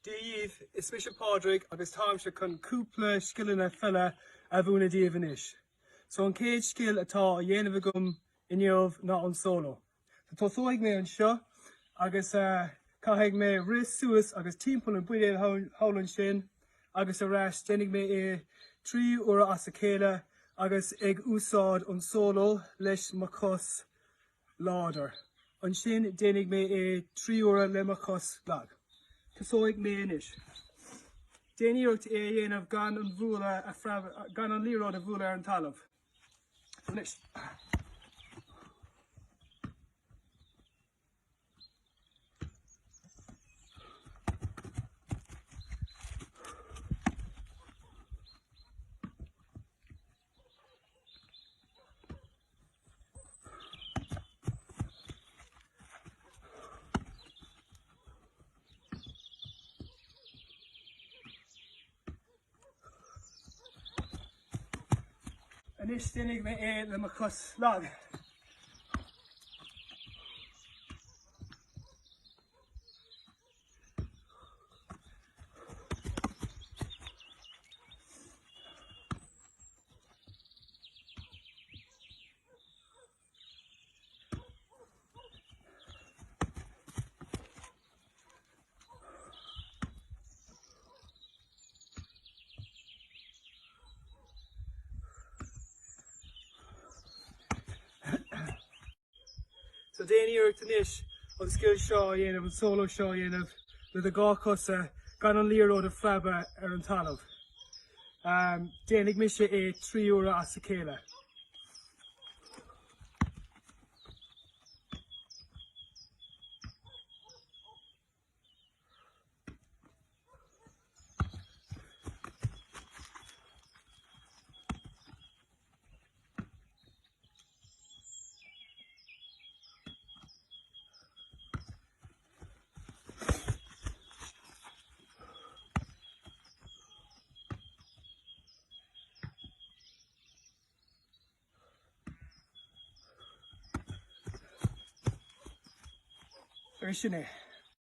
Díomh is mis Pádraig agus táim se chun cúpla Scileanna fella a bhúna díomh inis. So an céad scill atá a dhéanamh agam inniuh ná an solo. Tá tóghaigh mé an seo agus caithfidh mé rith suas agus timpeall an buile howlann sin agus arás déanaigh mé 3 uair as a chéile agus ag úsáid an solo leis mo cos láidir. An sin déanaigh mé 3 uair le mo cos lag. Cosóigh mé inis. Déanaíocht dhéanamh gan an bhúla gan an líród a bhúla ar an talamh. Inis. Inis déanaigh mé le mo cos lag. So déanaíocht inis an scill seo dhéanamh an solo seo dhéanamh le a gá cosa gan an líród a phreabe ar an talamh. Déanaigh mé sé 3 uair as a chéile. Ar sinné.